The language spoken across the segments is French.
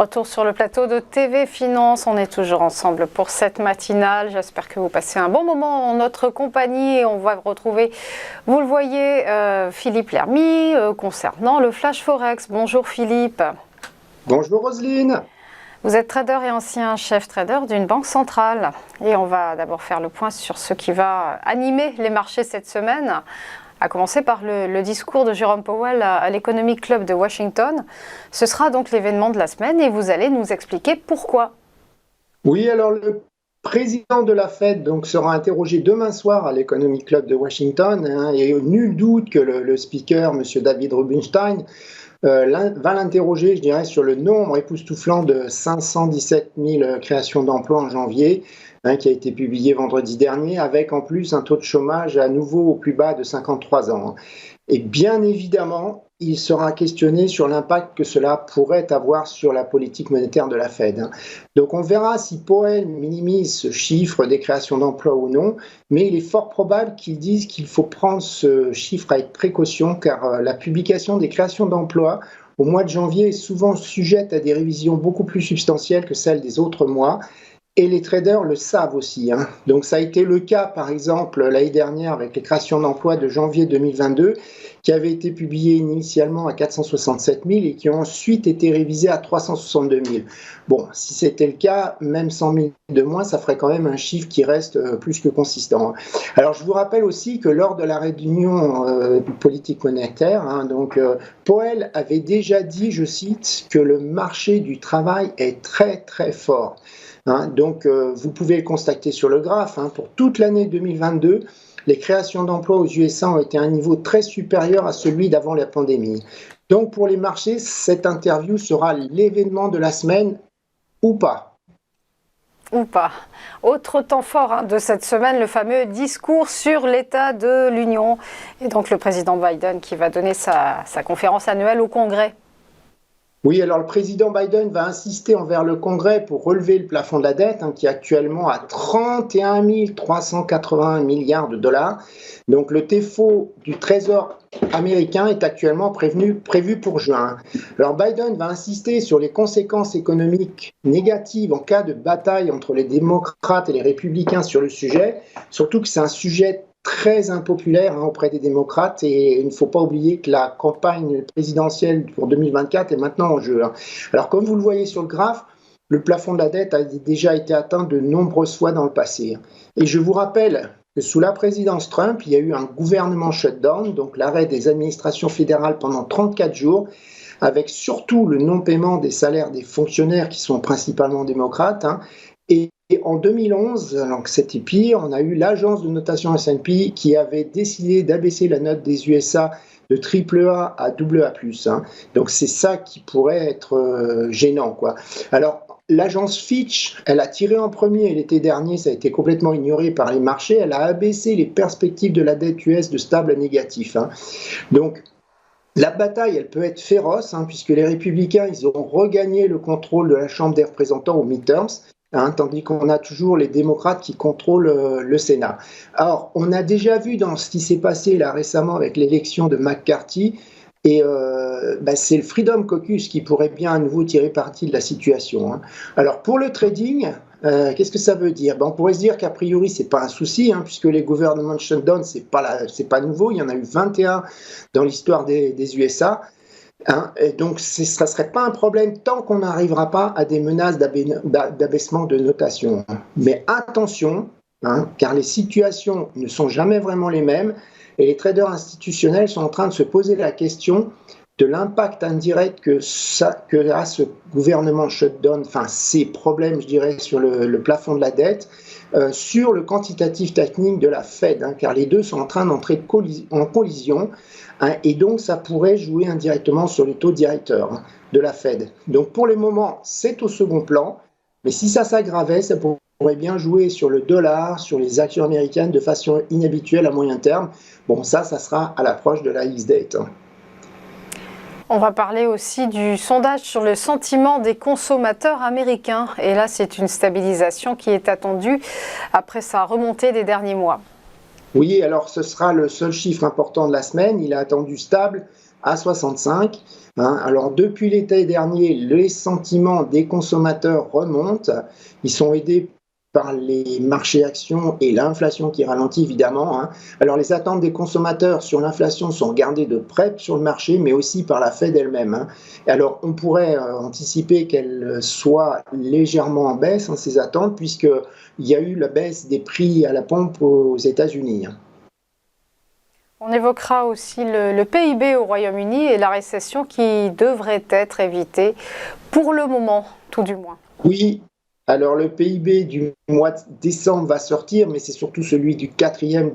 Retour sur le plateau de TV Finance. On est toujours ensemble pour cette matinale. J'espère que vous passez un bon moment en notre compagnie. Et on va retrouver, vous le voyez, Philippe Lermy concernant le Flash Forex. Bonjour Philippe. Bonjour Roselyne. Vous êtes trader et ancien chef trader d'une banque centrale. Et on va d'abord faire le point sur ce qui va animer les marchés cette semaine. À commencer par le discours de Jérôme Powell à l'Economic Club de Washington. Ce sera donc l'événement de la semaine et vous allez nous expliquer pourquoi. Oui, alors le président de la Fed donc, sera interrogé demain soir à l'Economic Club de Washington et nul doute que le speaker, M. David Rubenstein, va l'interroger, je dirais, sur le nombre époustouflant de 517 000 créations d'emplois en janvier, qui a été publié vendredi dernier, avec en plus un taux de chômage à nouveau au plus bas de 53 ans. Et bien évidemment, il sera questionné sur l'impact que cela pourrait avoir sur la politique monétaire de la Fed. Donc on verra si Powell minimise ce chiffre des créations d'emplois ou non, mais il est fort probable qu'ils disent qu'il faut prendre ce chiffre avec précaution, car la publication des créations d'emplois au mois de janvier est souvent sujette à des révisions beaucoup plus substantielles que celles des autres mois. Et les traders le savent aussi. Donc ça a été le cas, par exemple, l'année dernière avec les créations d'emplois de janvier 2022, qui avaient été publiées initialement à 467 000 et qui ont ensuite été révisées à 362 000. Bon, si c'était le cas, même 100 000 de moins, ça ferait quand même un chiffre qui reste plus que consistant. Alors je vous rappelle aussi que lors de la réunion politique monétaire, Powell avait déjà dit, je cite, que le marché du travail est très très fort. Donc, vous pouvez le constater sur le graphe. Pour toute l'année 2022, les créations d'emplois aux USA ont été à un niveau très supérieur à celui d'avant la pandémie. Donc, pour les marchés, cette interview sera l'événement de la semaine ou pas. Ou pas. Autre temps fort de cette semaine, le fameux discours sur l'état de l'Union. Et donc, le président Biden qui va donner sa conférence annuelle au Congrès. Oui, alors le président Biden va insister envers le Congrès pour relever le plafond de la dette, qui est actuellement à 31 381 milliards de dollars. Donc le TFO du Trésor américain est actuellement prévu pour juin. Alors Biden va insister sur les conséquences économiques négatives en cas de bataille entre les démocrates et les républicains sur le sujet, surtout que c'est un sujet très impopulaire auprès des démocrates et il ne faut pas oublier que la campagne présidentielle pour 2024 est maintenant en jeu. Alors comme vous le voyez sur le graphe, le plafond de la dette a déjà été atteint de nombreuses fois dans le passé. Et je vous rappelle que sous la présidence Trump, il y a eu un gouvernement shutdown, donc l'arrêt des administrations fédérales pendant 34 jours, avec surtout le non-paiement des salaires des fonctionnaires qui sont principalement démocrates. Et en 2011, donc c'était pire, on a eu l'agence de notation S&P qui avait décidé d'abaisser la note des USA de AAA à AA+. Donc c'est ça qui pourrait être gênant, quoi. Alors l'agence Fitch, elle a tiré en premier l'été dernier, ça a été complètement ignoré par les marchés, elle a abaissé les perspectives de la dette US de stable à négatif. Donc la bataille, elle peut être féroce, puisque les républicains, ils ont regagné le contrôle de la Chambre des représentants aux midterms. Tandis qu'on a toujours les démocrates qui contrôlent le Sénat. Alors, on a déjà vu dans ce qui s'est passé là récemment avec l'élection de McCarthy, et c'est le Freedom Caucus qui pourrait bien à nouveau tirer parti de la situation. Alors, pour le trading, qu'est-ce que ça veut dire? On pourrait se dire qu'a priori, c'est pas un souci, puisque les gouvernements de shutdown, c'est pas nouveau, il y en a eu 21 dans l'histoire des USA. Et donc, ça ne serait pas un problème tant qu'on n'arrivera pas à des menaces d'abaissement de notation. Mais attention, car les situations ne sont jamais vraiment les mêmes et les traders institutionnels sont en train de se poser la question de l'impact indirect que a ce gouvernement shutdown, ces problèmes, je dirais, sur le plafond de la dette, sur le quantitative tightening de la Fed, car les deux sont en train d'entrer en collision. Et donc, ça pourrait jouer indirectement sur les taux directeurs de la Fed. Donc, pour le moment, c'est au second plan. Mais si ça s'aggravait, ça pourrait bien jouer sur le dollar, sur les actions américaines de façon inhabituelle à moyen terme. Bon, ça sera à l'approche de la X-Date. On va parler aussi du sondage sur le sentiment des consommateurs américains. Et là, c'est une stabilisation qui est attendue après sa remontée des derniers mois. Oui, alors ce sera le seul chiffre important de la semaine. Il est attendu stable à 65. Alors depuis l'été dernier, les sentiments des consommateurs remontent. Ils sont aidés par les marchés actions et l'inflation qui ralentit évidemment. Alors les attentes des consommateurs sur l'inflation sont regardées de près sur le marché, mais aussi par la Fed elle-même. Alors on pourrait anticiper qu'elles soient légèrement en baisse, ces attentes, puisqu'il y a eu la baisse des prix à la pompe aux États-Unis. On évoquera aussi le PIB au Royaume-Uni et la récession qui devrait être évitée, pour le moment, tout du moins. Oui, alors le PIB du mois de décembre va sortir, mais c'est surtout celui du quatrième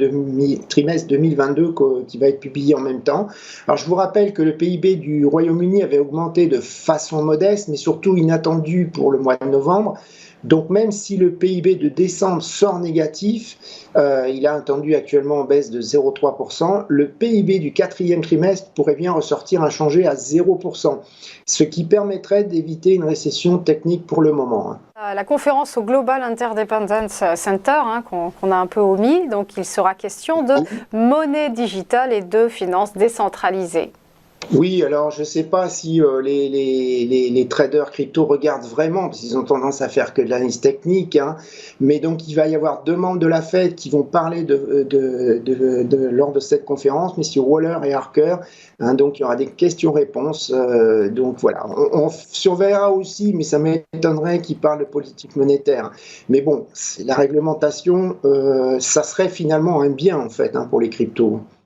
trimestre 2022 qui va être publié en même temps. Alors je vous rappelle que le PIB du Royaume-Uni avait augmenté de façon modeste, mais surtout inattendue pour le mois de novembre. Donc même si le PIB de décembre sort négatif, il est attendu actuellement en baisse de 0,3%, le PIB du quatrième trimestre pourrait bien ressortir inchangé à 0%, ce qui permettrait d'éviter une récession technique pour le moment. La conférence au Global Interdependence Center, qu'on a un peu omis, donc il sera question de monnaie digitale et de finances décentralisées. Oui, alors je ne sais pas si les traders crypto regardent vraiment, parce qu'ils ont tendance à faire que de l'analyse technique, mais donc il va y avoir 2 membres de la Fed qui vont parler lors de cette conférence, M. Waller et Harker, donc il y aura des questions-réponses, donc voilà, on surveillera aussi, mais ça m'étonnerait qu'ils parlent de politique monétaire. Mais bon, la réglementation, ça serait finalement un bien en fait pour les cryptos.